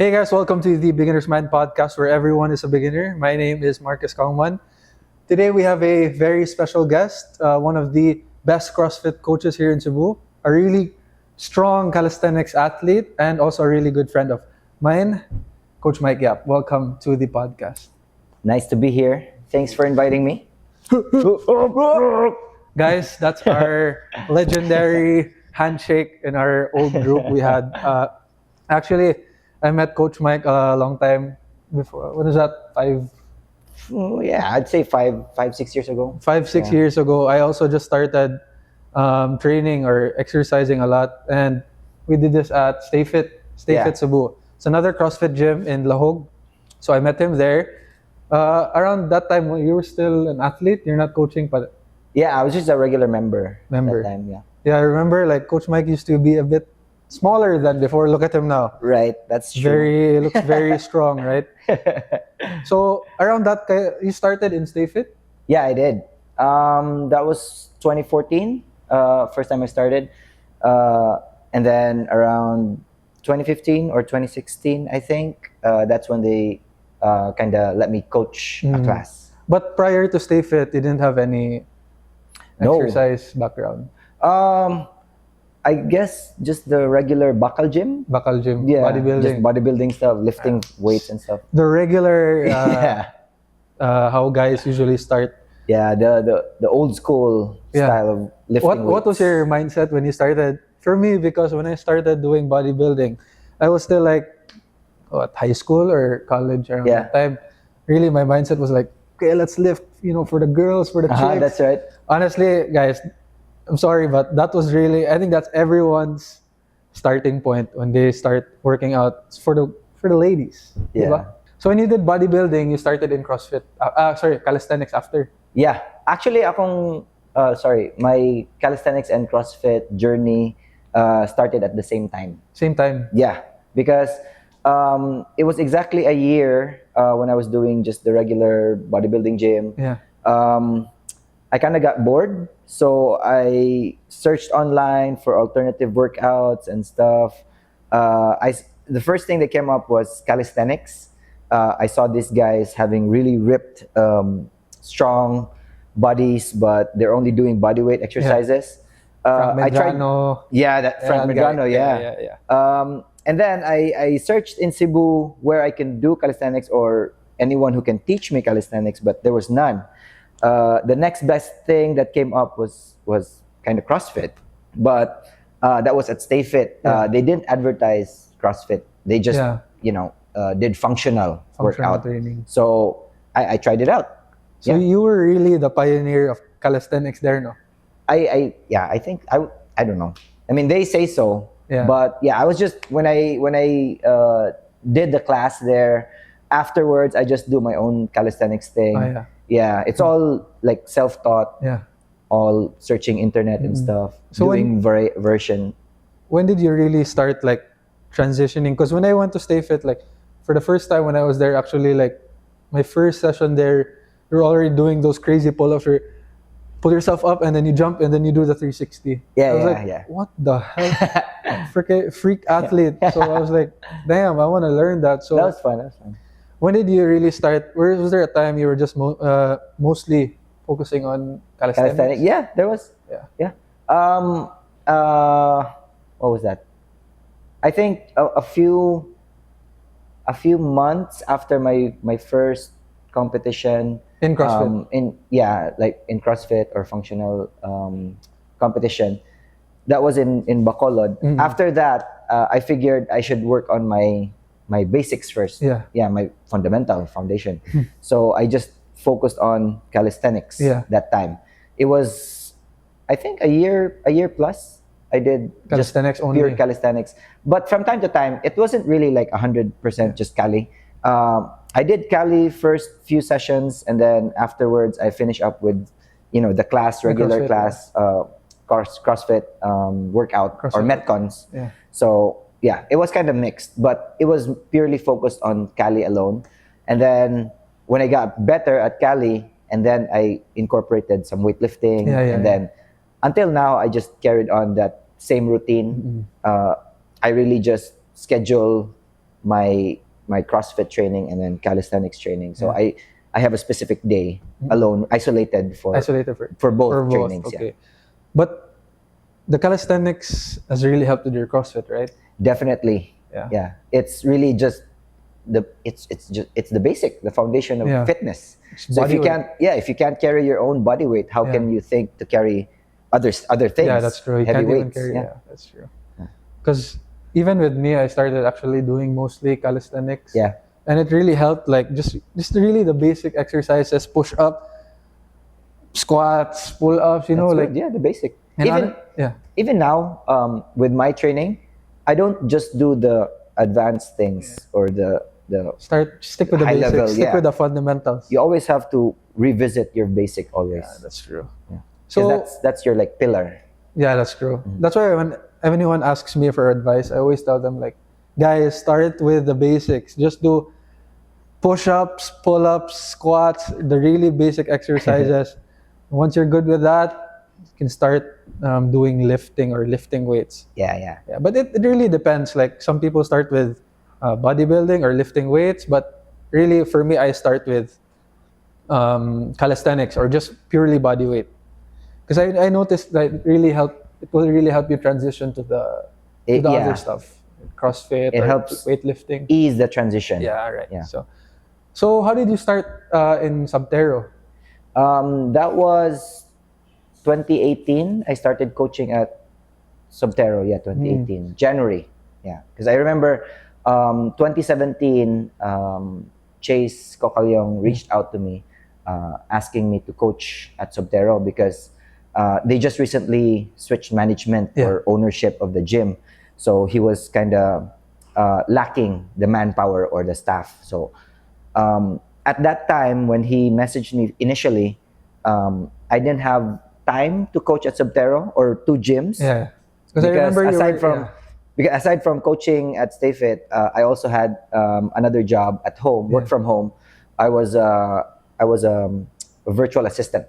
Hey guys, welcome to the Beginner's Mind podcast where everyone is a beginner. My name is Marcus Kongman. Today we have a very special guest, one of the best CrossFit coaches here in Cebu, a really strong calisthenics athlete, and also a really good friend of mine, Coach Mike Yap. Welcome to the podcast. Nice to be here. Thanks for inviting me. Guys, that's our legendary handshake in our old group we had. Actually, I met Coach Mike a long time before. What is that? I'd say 6 years ago. 6 years ago. I also just started training or exercising a lot, and we did this at Stay Fit Cebu. It's another CrossFit gym in Lahog. So I met him there. Around that time, you were still an athlete. You're not coaching, but Yeah, I was just a regular member. That time, yeah. Yeah, I remember like Coach Mike used to be a bit smaller than before. Look at him now. Right, that's true. Looks very strong, right? So around that, you started in Stay Fit? Yeah, I did. That was 2014. First time I started, and then around 2015 or 2016, I think that's when they kind of let me coach a class. But prior to Stay Fit, you didn't have any exercise background? I guess just the regular bakal gym. Bakal gym, Yeah, bodybuilding. just bodybuilding stuff, lifting weights and stuff. The regular, Yeah. how guys usually start. Yeah, the old school style of lifting What was weights. your mindset when you started? For me, because when I started doing bodybuilding, I was still like, high school or college around that time. Really, my mindset was like, okay, let's lift, for the girls, for the chicks. That's right. Honestly, guys, I'm sorry, but that was really, I think that's everyone's starting point when they start working out. It's for the ladies. Yeah. Diba? So when you did bodybuilding, you started in CrossFit. Calisthenics after. Yeah, actually, my calisthenics and CrossFit journey started at the same time. Same time. Yeah, because it was exactly a year when I was doing just the regular bodybuilding gym. Yeah. I kind of got bored, so I searched online for alternative workouts and stuff. The first thing that came up was calisthenics. I saw these guys having really ripped, strong bodies, but they're only doing bodyweight exercises. Frank Medrano. Frank Medrano. Yeah. And then I searched in Cebu where I can do calisthenics or anyone who can teach me calisthenics, but there was none. The next best thing that came up was kind of CrossFit, but that was at Stay Fit. They didn't advertise CrossFit. They just did functional workout training. So I tried it out. So you were really the pioneer of calisthenics there, no? I think I don't know. I mean, they say so. Yeah. But I was just when I did the class there. Afterwards, I just do my own calisthenics thing. Oh, yeah. Yeah, it's all like self-taught. Yeah. All searching internet and stuff. So doing version. When did you really start like transitioning? Because when I went to Stay Fit, like for the first time when I was there, actually like my first session there, you're already doing those crazy pull-ups where you pull yourself up and then you jump and then you do the 360. I was like, what the hell? Freak athlete. So I was like, damn, I want to learn that. So that was fun. When did you really start? Was there a time you were just mostly focusing on calisthenics? Yeah, there was. Yeah. What was that? I think a few months after my first competition In CrossFit? Like in CrossFit or functional competition. That was in Bacolod. Mm-hmm. After that, I figured I should work on my basics first. Yeah. My foundation. So I just focused on calisthenics that time. It was, I think, a year plus. I did Calisthenics just only. pure calisthenics. But from time to time, it wasn't really like 100% just Cali. I did Cali first few sessions, and then afterwards I finished up with, the class, regular CrossFit, class, CrossFit workout CrossFit. or Metcons. Yeah. So it was kind of mixed, but it was purely focused on Cali alone. And then when I got better at Cali, and then I incorporated some weightlifting, and then until now I just carried on that same routine. I really just schedule my CrossFit training and then calisthenics training. So I have a specific day alone, isolated for both trainings. Okay. Yeah. But the calisthenics has really helped with your CrossFit, right? Definitely. Yeah. It's really just it's the basic, the foundation of fitness. So if you can't carry your own body weight, how can you think to carry other things? Yeah, that's true. You heavy can't weights. Even carry, that's true. Because even with me, I started actually doing mostly calisthenics. Yeah. And it really helped, like just really the basic exercises, push up, squats, pull ups, the basic. Even now, with my training, I don't just do the advanced things or the stick with the high basics, level, stick with the fundamentals. You always have to revisit your basic always. Yeah, that's true. Yeah. So that's your like pillar. Yeah, that's true. That's why when anyone asks me for advice, I always tell them like, guys, start with the basics. Just do push-ups, pull-ups, squats, the really basic exercises. Once you're good with that, you can start doing lifting or lifting weights. Yeah. But it really depends. Like some people start with bodybuilding or lifting weights, but really for me, I start with calisthenics or just purely body weight. Because I noticed that it will really help you transition to the other stuff. CrossFit it or helps weightlifting. Ease the transition. Yeah, right. Yeah. So how did you start in Subtero? That was 2018. I started coaching at Subtero. Yeah, 2018 January. Yeah, because I remember 2017. Chase Cocalyong reached out to me, asking me to coach at Subtero because they just recently switched management or ownership of the gym, so he was kind of lacking the manpower or the staff. So at that time when he messaged me initially, I didn't have time to coach at Subtero or two gyms. Yeah, because I remember aside from coaching at Stay Fit, I also had another job at home, work from home. I was a virtual assistant,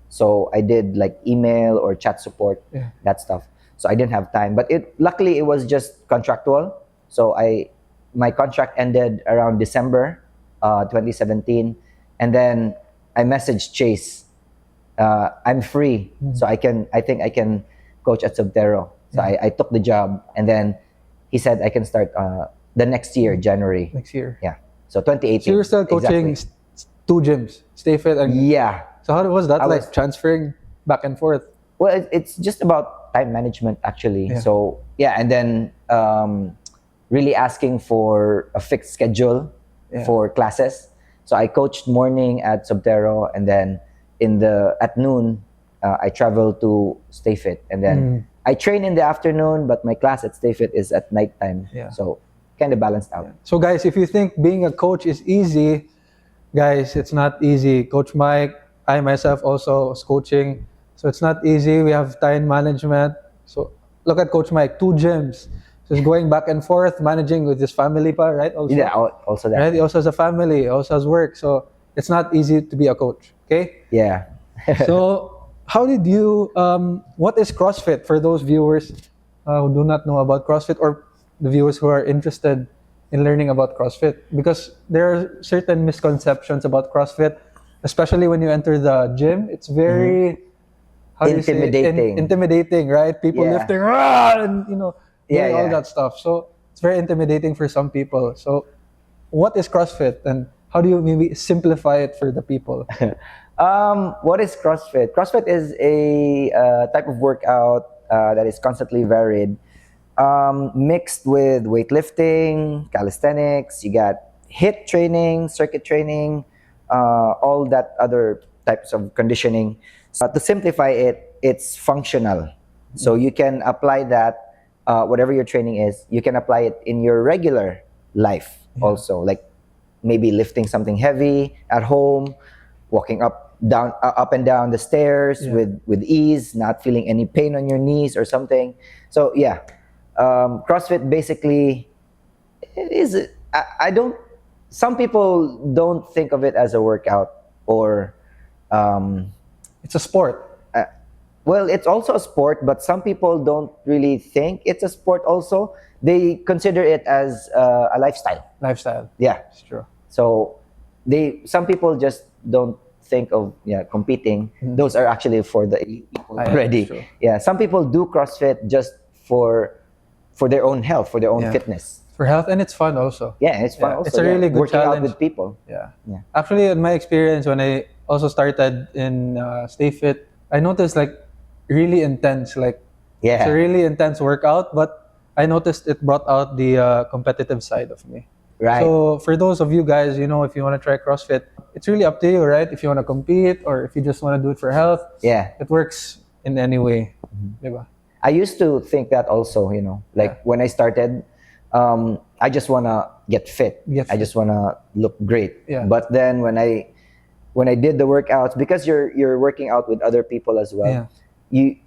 so I did like email or chat support, that stuff. So I didn't have time, but luckily it was just contractual. So my contract ended around December 2017, and then I messaged Chase. I'm free, so I think I can coach at Subtero. So I took the job, and then he said I can start the next year, January. Next year. Yeah. So 2018. So you were still coaching two gyms, Stay Fit and... Yeah. So how was that like transferring back and forth? Well, it's just about time management actually. Yeah. So and then really asking for a fixed schedule for classes. So I coached morning at Subtero, and then at noon I travel to Stay Fit, and then I train in the afternoon, but my class at Stay Fit is at nighttime. Yeah. So kind of balanced out. So guys, if you think being a coach is easy, guys, it's not easy. Coach Mike, I myself also was coaching. So it's not easy. We have time management. So look at Coach Mike, 2 gyms. So he's going back and forth, managing with his family, right? Also, yeah, also that. Right? He also has a family, also has work. So it's not easy to be a coach, okay? Yeah. So how did you, what is CrossFit for those viewers who do not know about CrossFit, or the viewers who are interested in learning about CrossFit? Because there are certain misconceptions about CrossFit, especially when you enter the gym. It's very intimidating. Intimidating, right? People lifting, and doing all that stuff. So it's very intimidating for some people. So what is CrossFit, and how do you maybe simplify it for the people? What is CrossFit? CrossFit is a type of workout that is constantly varied, mixed with weightlifting, calisthenics. You got HIIT training, circuit training, all that other types of conditioning. To simplify it, it's functional. So you can apply that, whatever your training is, you can apply it in your regular life also. Like maybe lifting something heavy at home, walking up and down the stairs with ease, not feeling any pain on your knees or something. So CrossFit basically is, some people don't think of it as a workout or it's a sport. Well, it's also a sport, but some people don't really think it's a sport also. They consider it as a lifestyle. Lifestyle. Yeah. It's true. So some people just don't think of competing. Those are actually for the elite people already. Yeah. Some people do CrossFit just for their own health, for their own fitness. For health, and it's fun also. Yeah, it's fun also. It's a really good working challenge. out with people. Yeah. Actually, in my experience, when I also started in Stay Fit, I noticed like really intense, it's a really intense workout, but I noticed it brought out the competitive side of me. Right. So for those of you guys, if you want to try CrossFit, it's really up to you, right? If you want to compete or if you just want to do it for health, it works in any way. Diba? I used to think that also, when I started, I just want to get fit. I just want to look great. Yeah. But then when I did the workouts, because you're working out with other people as well,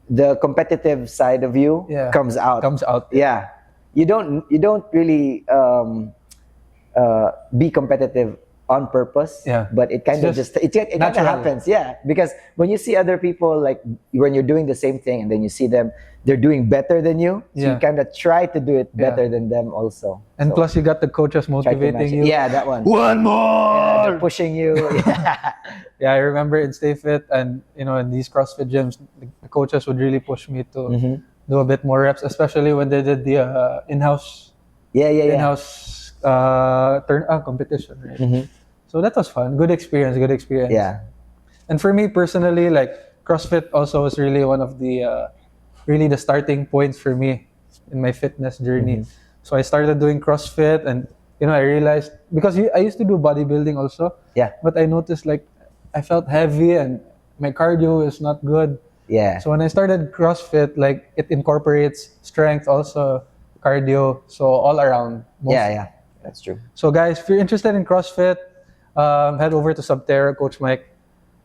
the competitive side of you comes out. Yeah. You don't really be competitive on purpose, but it kind of just it kind of happens, because when you see other people, like when you're doing the same thing and then you see them, they're doing better than you, so you kind of try to do it better than them also. And plus you got the coaches motivating you. Yeah, that one. One more! They're pushing you. I remember in Stay Fit and in these CrossFit gyms, the coaches would really push me to do a bit more reps, especially when they did the in-house competition, right? So that was fun. Good experience. Yeah. And for me personally, like CrossFit also was really one of the really the starting points for me in my fitness journey. So I started doing CrossFit, and I realized, because I used to do bodybuilding also, but I noticed like I felt heavy and my cardio is not good. So when I started CrossFit, like it incorporates strength also, cardio, so all around. That's true. So guys, if you're interested in CrossFit, head over to Subtero. Coach Mike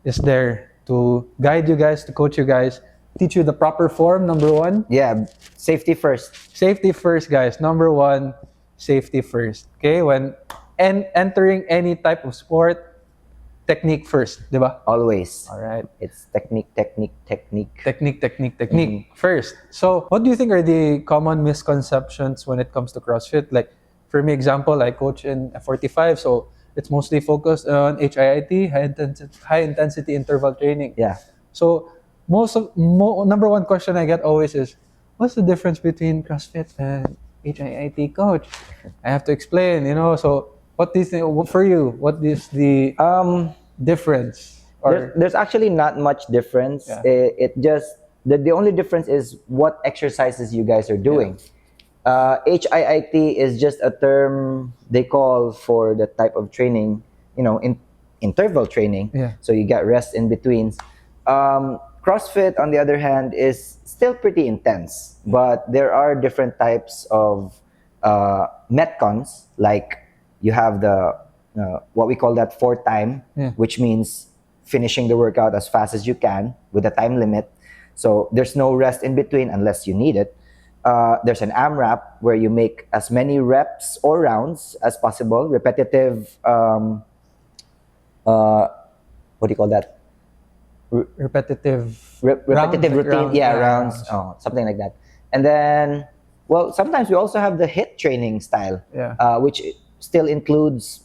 is there to guide you guys, to coach you guys, teach you the proper form, number one. Yeah, safety first. Safety first, guys. Number one, safety first. Okay, when entering any type of sport, technique first, diba? Always. All right. It's technique. First. So, what do you think are the common misconceptions when it comes to CrossFit? Like, for me, example, I coach in F45, so it's mostly focused on HIIT, high intensity interval training. Yeah. So, number one question I get always is, what's the difference between CrossFit and HIIT, coach? I have to explain, So, what do you think, for you, what is the difference? There's actually not much difference. It just, the only difference is what exercises you guys are doing. HIIT is just a term they call for the type of training, interval training. So you get rest in betweens. CrossFit, on the other hand, is still pretty intense, but there are different types of metcons. Like you have the what we call that 4 time, which means finishing the workout as fast as you can with a time limit. So there's no rest in between unless you need it. There's an AMRAP where you make as many reps or rounds as possible, repetitive. What do you call that? Repetitive routine, rounds, something like that. And then, sometimes we also have the HIIT training style, which still includes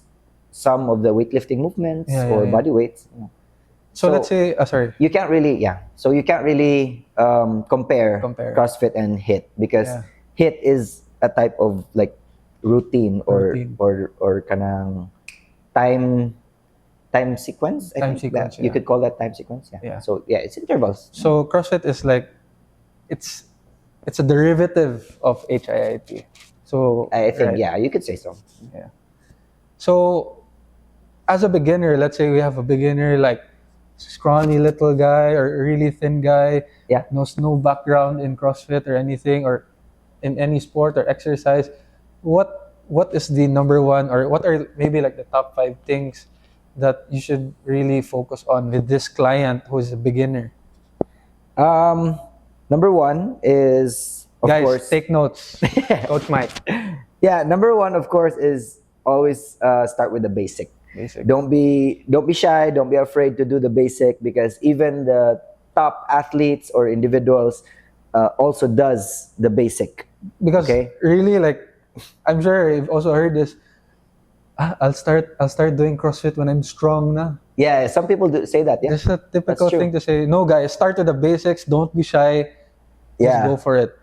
some of the weightlifting movements or body weights. So let's say, sorry. You can't really, So you can't really compare CrossFit and HIIT, because HIIT is a type of like routine or kanang time sequence. You could call that time sequence. So it's intervals. So CrossFit is like, it's a derivative of HIIT. So I think you could say so. So as a beginner, let's say we have a beginner like scrawny little guy or a really thin guy, knows no background in CrossFit or anything, or in any sport or exercise. What is the number one, or what are maybe like the top 5 things that you should really focus on with this client who is a beginner? Number one is, of course, guys, take notes. Coach Mike. Number one, of course, is always start with the basic. Don't be shy. Don't be afraid to do the basic, because even the top athletes or individuals also does the basic. Because really, like, I'm sure you've also heard this. I'll start doing CrossFit when I'm strong na. Yeah, some people do say that. Yeah, there's a typical thing to say. No, guys, start with the basics. Don't be shy. Just go for it.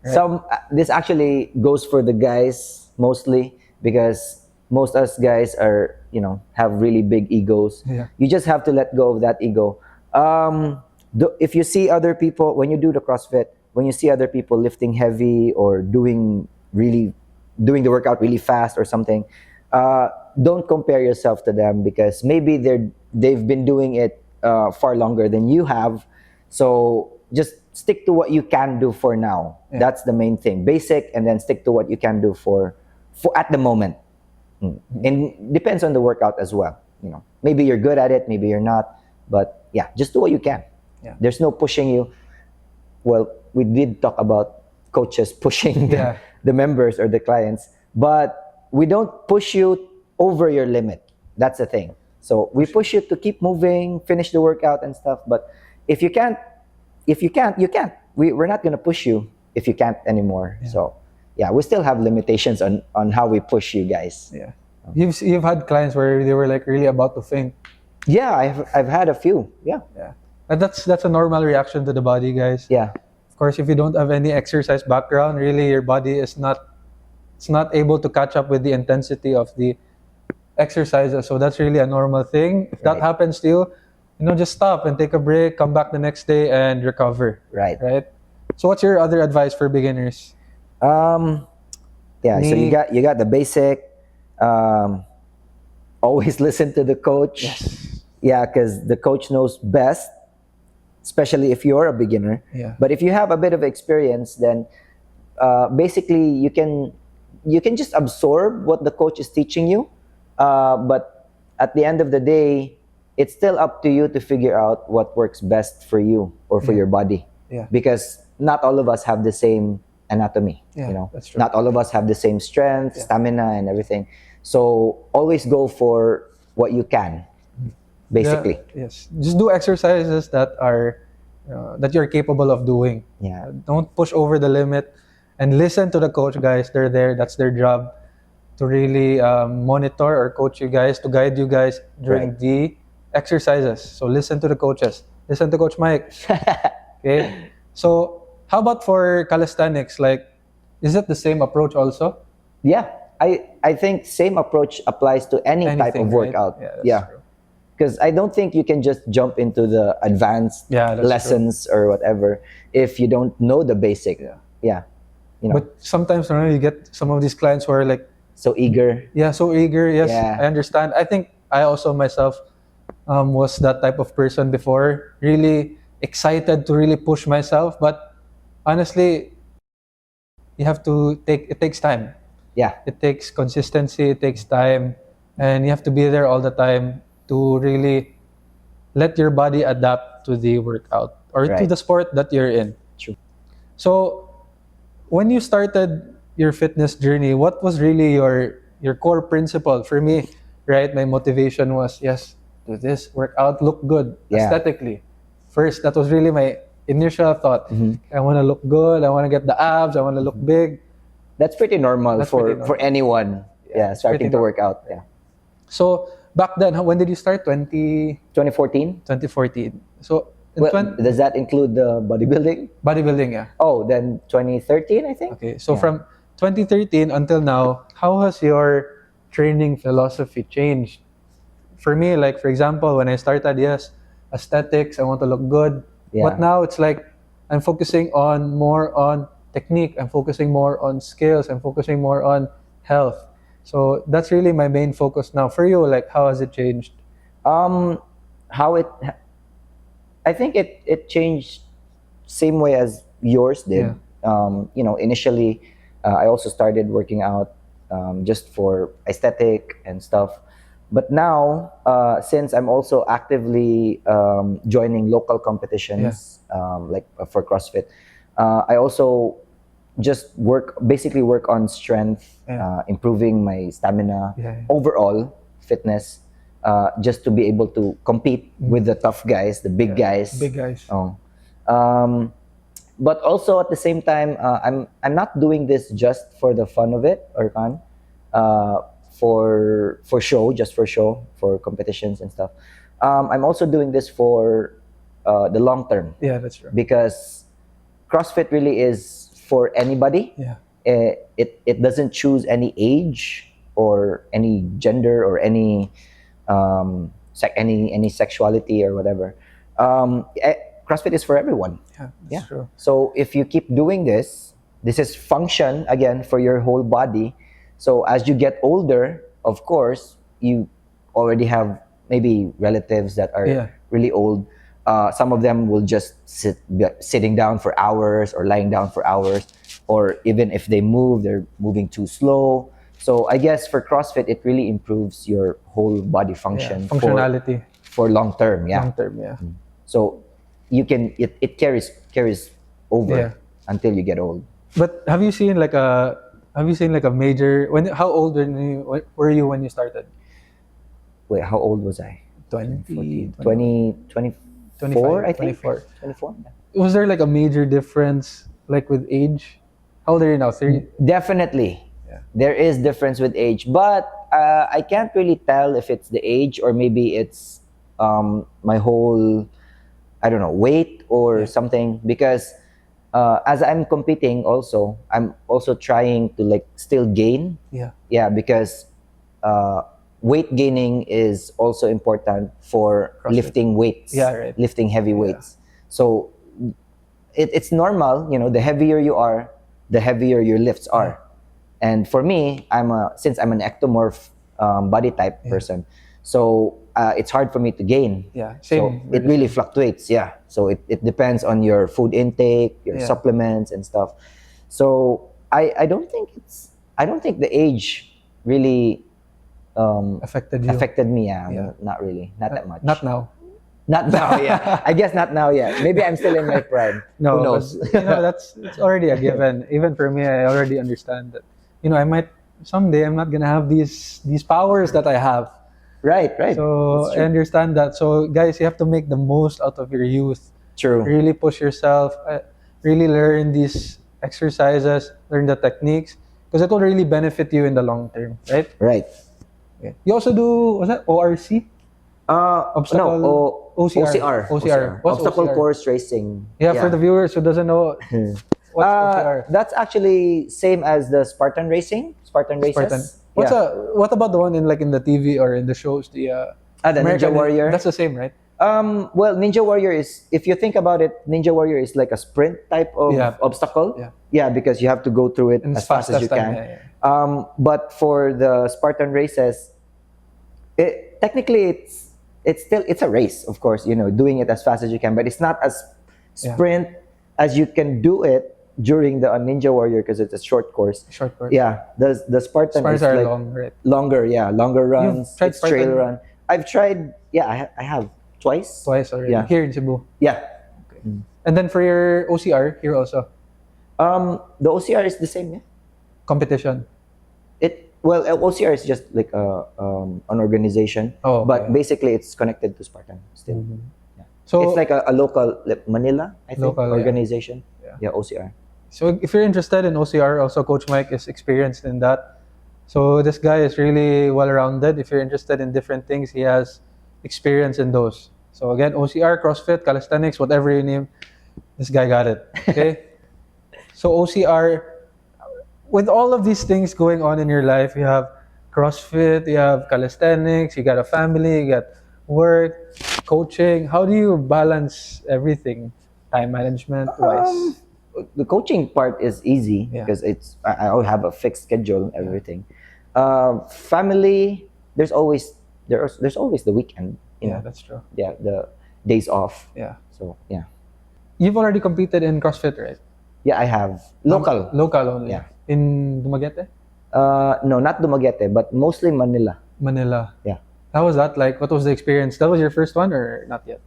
Right. This actually goes for the guys mostly, because most us guys are, have really big egos. Yeah. You just have to let go of that ego. If you see other people, when you do the CrossFit, when you see other people lifting heavy or doing the workout really fast or something, don't compare yourself to them, because maybe they've been doing it far longer than you have. So just stick to what you can do for now. Yeah. That's the main thing. Basic, and then stick to what you can do for at the moment. And depends on the workout as well. Maybe you're good at it, maybe you're not, but yeah, just do what you can. Yeah. There's no pushing you. Well, we did talk about coaches pushing the members or the clients, but we don't push you over your limit. That's the thing. So we push you to keep moving, finish the workout and stuff. But if you can't, you can't. We're not gonna push you if you can't anymore. Yeah. So yeah, we still have limitations on how we push you guys. Yeah. You've had clients where they were like really about to faint. Yeah, I've had a few. Yeah. Yeah. And that's a normal reaction to the body, guys. Yeah. Of course, if you don't have any exercise background, really your body is not able to catch up with the intensity of the exercises. So that's really a normal thing. If that happens to you, just stop and take a break, come back the next day and recover. Right. So what's your other advice for beginners? So you got the basic. Always listen to the coach. Yes. Yeah, because the coach knows best, especially if you're a beginner. Yeah. But if you have a bit of experience, then basically you can just absorb what the coach is teaching you. But at the end of the day, it's still up to you to figure out what works best for you or for your body. Yeah. Because not all of us have the same anatomy. Yeah, that's true. Not all of us have the same strength, stamina, and everything. So always go for what you can, basically. Yes. Just do exercises that are that you're capable of doing. Yeah. Don't push over the limit, and listen to the coach, guys. They're there. That's their job, to really monitor or coach you guys, to guide you guys during the exercises. So listen to the coaches. Listen to Coach Mike. Okay. So how about for calisthenics? Like, is it the same approach also? Yeah, I think same approach applies to anything, type of workout. Right? Yeah. Because I don't think you can just jump into the advanced lessons or whatever if you don't know the basic. Yeah. But sometimes you get some of these clients who are like so eager. Yeah, so eager. Yes, I understand. I think I also myself was that type of person before. Really excited to really push myself, but honestly, you have to it takes time. Yeah. It takes consistency, it takes time, and you have to be there all the time to really let your body adapt to the workout or to the sport that you're in. True. So, when you started your fitness journey, what was really your core principle? For me, my motivation was, do this, work out, look good aesthetically. First, that was really my initial thought. I want to look good, I want to get the abs, I want to look big. That's pretty normal for anyone. Yeah, starting to work out. Yeah. So back then, when did you start? 2014. 2014. So does that include the bodybuilding? Bodybuilding, yeah. Oh, then 2013, I think. Okay, so from 2013 until now, how has your training philosophy changed? For me, like for example, when I started, aesthetics, I want to look good. Yeah. But now it's like I'm focusing more on technique, I'm focusing more on skills, I'm focusing more on health. So that's really my main focus now. For you, like how has it changed? I think it changed same way as yours did. Initially I also started working out just for aesthetic and stuff. But now, since I'm also actively joining local competitions, like for CrossFit, I also just work on strength, improving my stamina, overall fitness. just to be able to compete with the tough guys, the big guys. Big guys. Oh. But also at the same time, I'm not doing this just for the fun of it or fun, for show, just for show, for competitions and stuff. I'm also doing this for the long term. Yeah, that's true. Because CrossFit really is for anybody. Yeah. It doesn't choose any age or any gender or any any sexuality or whatever. CrossFit is for everyone. Yeah, that's true. So if you keep doing this is function again for your whole body. So as you get older, of course, you already have maybe relatives that are really old. Some of them will just sitting down for hours or lying down for hours, or even if they move, they're moving too slow. So I guess for CrossFit, it really improves your whole body function, functionality for long term. Yeah. Long term, yeah. So you can it carries over until you get old. But have you seen like a major how old were you when you started? Wait, how old was I? 20, 24, I think. 24. 24. Was there like a major difference like with age? How old are you now? 30? Definitely. Yeah. There is difference with age, but I can't really tell if it's the age or maybe it's my whole, I don't know, weight or something, because as I'm competing also, I'm also trying to like still gain. Yeah, because weight gaining is also important for CrossFit. Lifting weights. Yeah, right. Lifting heavy weights. So it's normal, the heavier you are, the heavier your lifts are. And for me, since I'm an ectomorph body type person, so it's hard for me to gain. Yeah, same. So it really fluctuates. Yeah, so it depends on your food intake, your supplements and stuff. So I don't think the age really affected you. Affected me. Yeah. Not really, not that much. Not now. Not now. Yeah, I guess not now yet. Maybe I'm still in my prime. No, who knows? It's already a given. Even for me, I already understand that. I might someday I'm not gonna have these powers that I have. Right. So I understand that. So guys, you have to make the most out of your youth. True. Really push yourself. Really learn these exercises. Learn the techniques, because it will really benefit you in the long term. Right. Right. Okay. You also do, what's that? ORC? OCR. Obstacle OCR? course racing. Yeah, for the viewers who doesn't know, what's OCR? That's actually same as the Spartan racing. Spartan races. What about the one in the TV or in the shows? The Ninja Warrior. That's the same, right? Well, Ninja Warrior is, if you think about it, Ninja Warrior is like a sprint type of obstacle. Yeah, because you have to go through it as fast as you can. But for the Spartan races, technically it's a race, of course, doing it as fast as you can, but it's not as sprint as you can do it during the Ninja Warrior, because it's a short course. Yeah, the Spartan is are like long, right? Longer runs. It's Spartan? Trail run. I've tried. Yeah, I have twice already. Yeah. Here in Cebu. Yeah. Okay. And then for your OCR here also. The OCR is the same. Yeah. Competition. OCR is just like an organization. But basically it's connected to Spartan still. Mm-hmm. Yeah. So it's like a local, Manila, I think, organization. Yeah, OCR. So if you're interested in OCR, also Coach Mike is experienced in that. So this guy is really well-rounded. If you're interested in different things, he has experience in those. So again, OCR, CrossFit, calisthenics, whatever you name, this guy got it. Okay. So OCR, with all of these things going on in your life, you have CrossFit, you have calisthenics, you got a family, you got work, coaching. How do you balance everything, time management wise? The coaching part is easy because I have a fixed schedule, everything. Family, there's always the weekend. Yeah, that's true. Yeah, the days off. Yeah. So yeah. You've already competed in CrossFit, right? Yeah, I have. Local only. Yeah. In Dumaguete? No, not Dumaguete, but mostly Manila. Yeah. How was that like? What was the experience? That was your first one or not yet?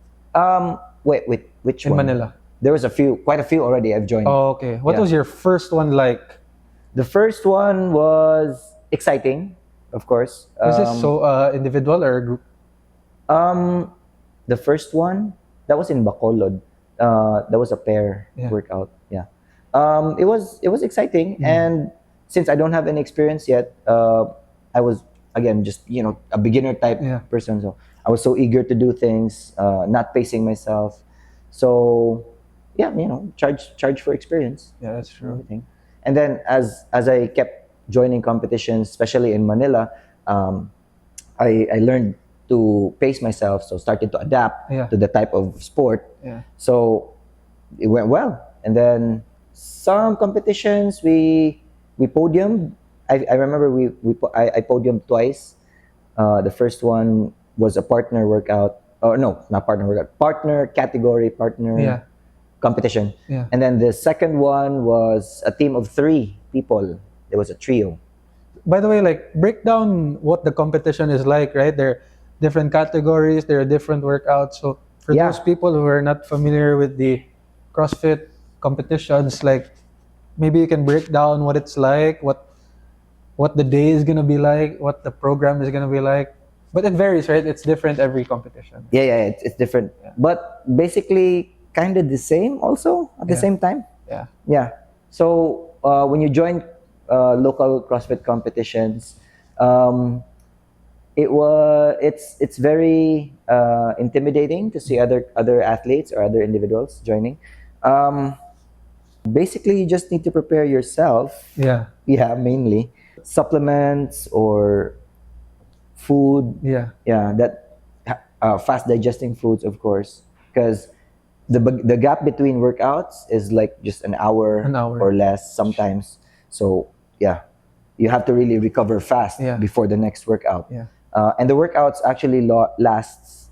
Wait, which one? In Manila. There was quite a few already I've joined. Oh, okay. What was your first one like? The first one was exciting, of course. Was this individual or group? The first one, that was in Bacolod. That was a pair Yeah. workout. Yeah. It was exciting, and since I don't have any experience yet, I was again just a beginner type Yeah. person. So I was so eager to do things, not pacing myself. So yeah, charge for experience. Yeah, that's and true. everything. And then as I kept joining competitions, especially in Manila, I learned to pace myself, so started to adapt Yeah. to the type of sport. Yeah. So it went well. And then some competitions we podiumed. I remember I podiumed twice. The first one was a partner workout. Or no, not partner workout. Partner category, partner Yeah. competition. Yeah. And then the second one was a team of 3 people. There was a trio. By the way, like, break down what the competition is like, right? There are different categories, there are different workouts. So for Yeah. those people who are not familiar with the CrossFit competitions, like, maybe you can break down what it's like, what the day is gonna be like, what the program is gonna be like. But it varies, right? It's different every competition. Yeah, it's different. Yeah. But basically kind of the same also at the Yeah. same time. Yeah. Yeah. So when you join local CrossFit competitions, it's very intimidating to see other athletes or other individuals joining. Basically, you just need to prepare yourself. Yeah. Yeah, mainly supplements or food. Yeah. Yeah, that fast digesting foods, of course, because the gap between workouts is like just an hour or less sometimes. So yeah, you have to really recover fast Yeah. before the next workout. Yeah. And the workouts actually lasts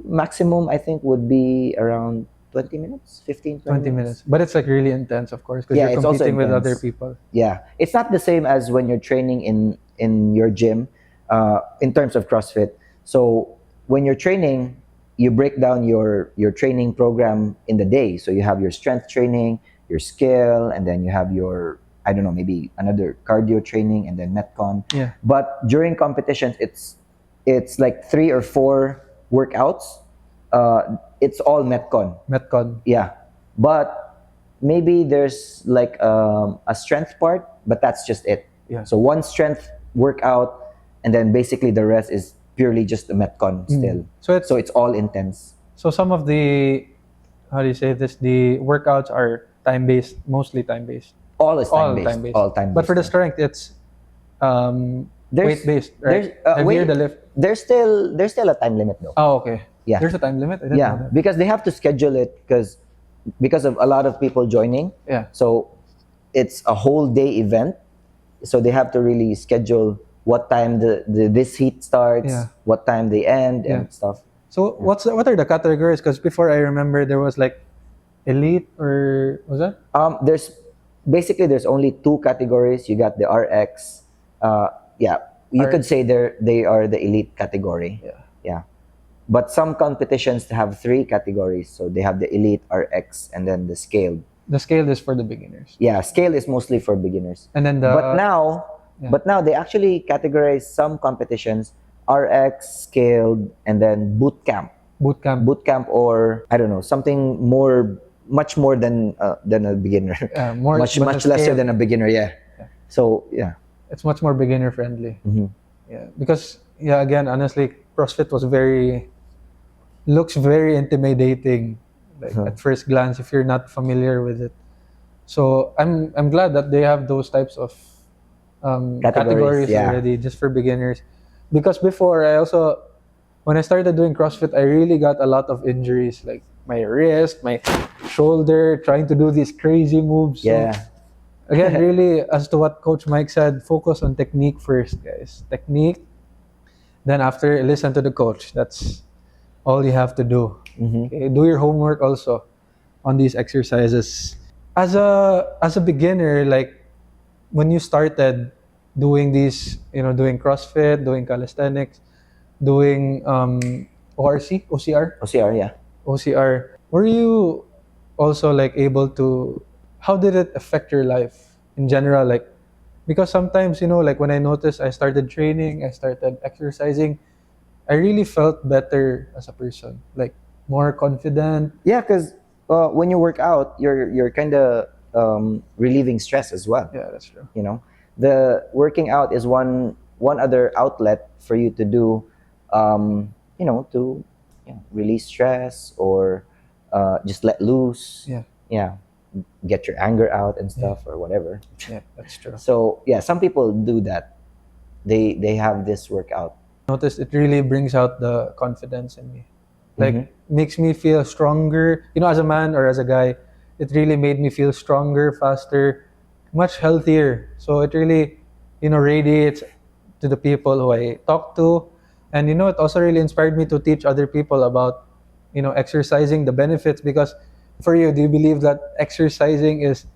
maximum, I think, would be around 20 minutes, 15, 20 minutes. But it's like really intense, of course, because Yeah, you're it's also competing with other intense. people. Yeah, it's not the same as when you're training in your gym, in terms of CrossFit. So when you're training, you break down your training program in the day. So you have your strength training, your skill, and then you have your, I don't know, maybe another cardio training, and then metcon. Yeah. But during competitions, it's like 3 or 4 workouts. It's all metcon. Metcon. Yeah, but maybe there's like a strength part, but that's just it. Yeah. So one strength workout, and then basically the rest is purely just the metcon still. So it's all intense. So some of the, how do you say this? The workouts are time-based, mostly time-based. All is time-based. All time-based. But for the strength, it's weight-based, right? Heavier the lift. There's still a time limit though. Oh, okay. Yeah. There's a time limit? I didn't know that. Because they have to schedule it because of a lot of people joining. Yeah. So it's a whole day event. So they have to really schedule what time this heat starts, what time they end, and stuff. So what are the categories? Because before, I remember there was like elite, or was that? There's only 2 categories. You got the RX. You could say they are the elite category. Yeah. But some competitions have 3 categories. So they have the elite, RX, and then the scaled. The scaled is for the beginners. Yeah, scale is mostly for beginners. And then but now they actually categorize some competitions RX, scaled, and then boot camp. Boot camp, or I don't know, something much more than a beginner. Much lesser than a beginner. Yeah. So yeah, it's much more beginner friendly. Mm-hmm. Yeah, because again, honestly, CrossFit looks very intimidating, like at first glance, if you're not familiar with it. So I'm glad that they have those types of categories already, just for beginners. Because before, when I started doing CrossFit, I really got a lot of injuries, like my wrist, my shoulder, trying to do these crazy moves. Yeah. So, again, really, as to what Coach Mike said, focus on technique first, guys. Technique. Then after, listen to the coach. That's all you have to do. Mm-hmm. Okay? Do your homework also on these exercises. As a beginner, like when you started doing these, doing CrossFit, doing calisthenics, doing OCR, yeah. OCR, were you also like able to, how did it affect your life in general? Like, because sometimes, like when I noticed I started training, I started exercising, I really felt better as a person, like more confident. Yeah, because when you work out, you're kind of relieving stress as well. Yeah, that's true. You know, the working out is one other outlet for you to do, to release stress or just let loose. Yeah, Get your anger out and stuff or whatever. yeah, that's true. So yeah, some people do that. They have this workout. Notice it really brings out the confidence in me. Like makes me feel stronger. You know, as a man or as a guy, it really made me feel stronger, faster, much healthier. So it really, radiates to the people who I talk to. And it also really inspired me to teach other people about, exercising, the benefits. Because for you, do you believe that exercising is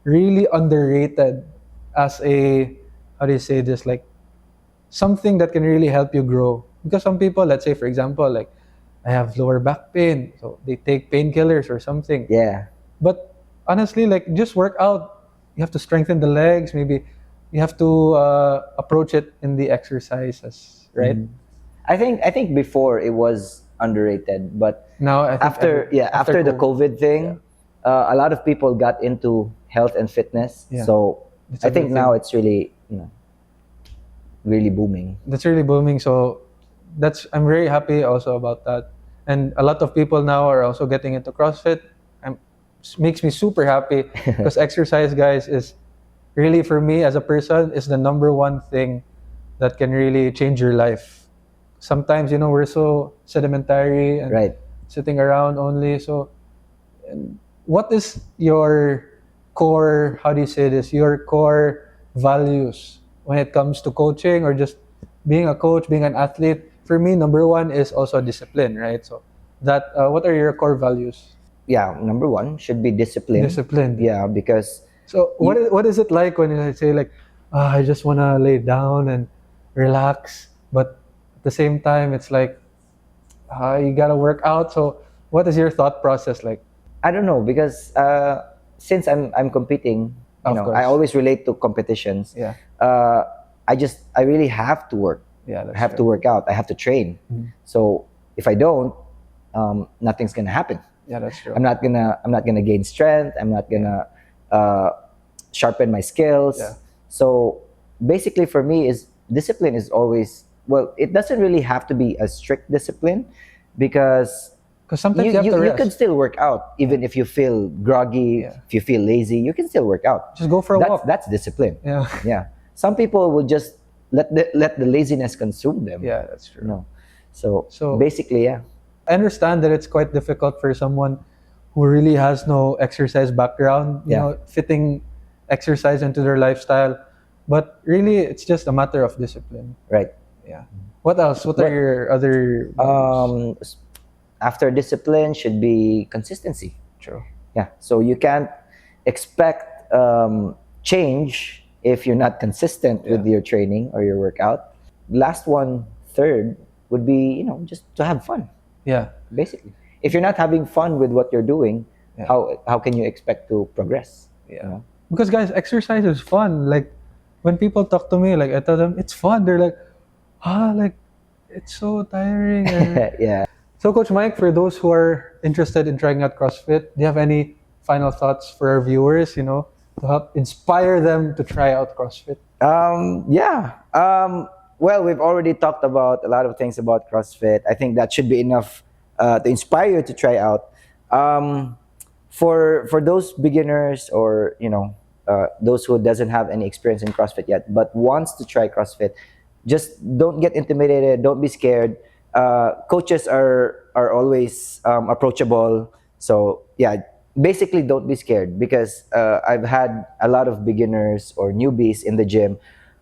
really underrated as a, how do you say this, like something that can really help you grow? Because some people, let's say for example, like I have lower back pain, so they take painkillers or something. Yeah. But honestly, like just work out. You have to strengthen the legs. Maybe you have to approach it in the exercises, right? I think before it was underrated, but Now I think after the COVID thing, a lot of people got into health and fitness. Yeah. So It's a I think good now thing. it's really really booming. That's really booming. So I'm very happy also about that. And a lot of people now are also getting into CrossFit. Makes me super happy because exercise, guys, is really, for me as a person, is the number one thing that can really change your life. Sometimes, we're so sedimentary and Right. sitting around only. So what is your core, how do you say this, your core values when it comes to coaching or just being a coach, being an athlete? For me, number one is also discipline, right? So that what are your core values? Yeah, number one should be discipline. Discipline. Yeah, because So what is it like when you say like, I just want to lay down and relax, but at the same time it's like you gotta work out. So what is your thought process like? I don't know, because since I'm competing, Of course. I always relate to competitions. Yeah. I really have to work. Yeah, that's I have to true. work out. I have to train. So if I don't, nothing's gonna happen. Yeah, that's true. I'm not gonna gain strength. I'm not gonna sharpen my skills. Yeah. So basically, for me, is discipline is always, well, it doesn't really have to be a strict discipline, because Because sometimes you have to you rest. can still work out even if you feel groggy, Yeah. if you feel lazy. You can still work out. Just go for a walk. That's discipline. Yeah. Yeah. Some people will just let the laziness consume them. Yeah, that's true. No. So So- basically, yeah. I understand that it's quite difficult for someone who really has no exercise background, Yeah. fitting exercise into their lifestyle. But really, it's just a matter of discipline. Right. Yeah. What else? What are your other values? After discipline should be consistency. True. Yeah. So you can't expect change if you're not consistent with Yeah. your training or your workout. Last one, third, would be just to have fun. Yeah. Basically, if you're not having fun with what you're doing, Yeah. how can you expect to progress? Yeah. Because guys, exercise is fun. Like when people talk to me, like I tell them it's fun. They're like, like it's so tiring. And Yeah. so, Coach Mike, for those who are interested in trying out CrossFit, do you have any final thoughts for our viewers, to help inspire them to try out CrossFit? Yeah. Well, we've already talked about a lot of things about CrossFit. I think that should be enough to inspire you to try out. For those beginners or those who doesn't have any experience in CrossFit yet but wants to try CrossFit, just don't get intimidated. Don't be scared. Coaches are always approachable. So yeah, basically don't be scared, because I've had a lot of beginners or newbies in the gym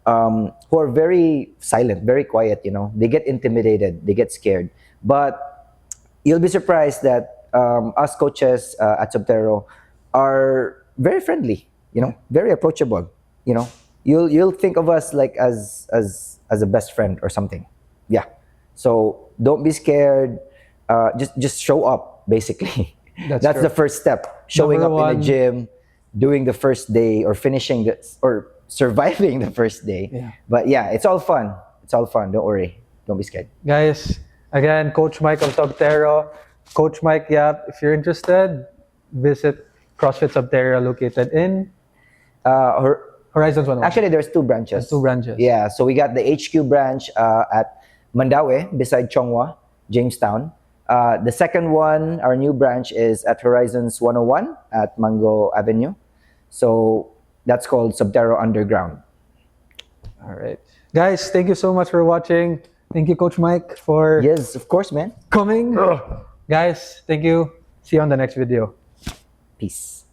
who are very silent, very quiet. They get intimidated, they get scared. But you'll be surprised that us coaches at Subtero are very friendly. Very approachable. You'll think of us like as a best friend or something. Yeah. So don't be scared. Just show up, basically. That's true. the first step. Showing Number up in one- the gym, doing the first day, or surviving the first day. Yeah. But yeah, it's all fun. It's all fun. Don't worry. Don't be scared. Guys, again, Coach Mike of Subtero. Coach Mike Yap, if you're interested, visit CrossFit Subtero located in Horizons 101. Actually, there's 2 branches. There's 2 branches. Yeah, so we got the HQ branch at Mandaue, beside Chonghua, Jamestown. The second one, our new branch, is at Horizons 101 at Mango Avenue. So that's called Subtero Underground. All right. Guys, thank you so much for watching. Thank you, Coach Mike, for Yes, of course, man. coming. Guys, thank you. See you on the next video. Peace.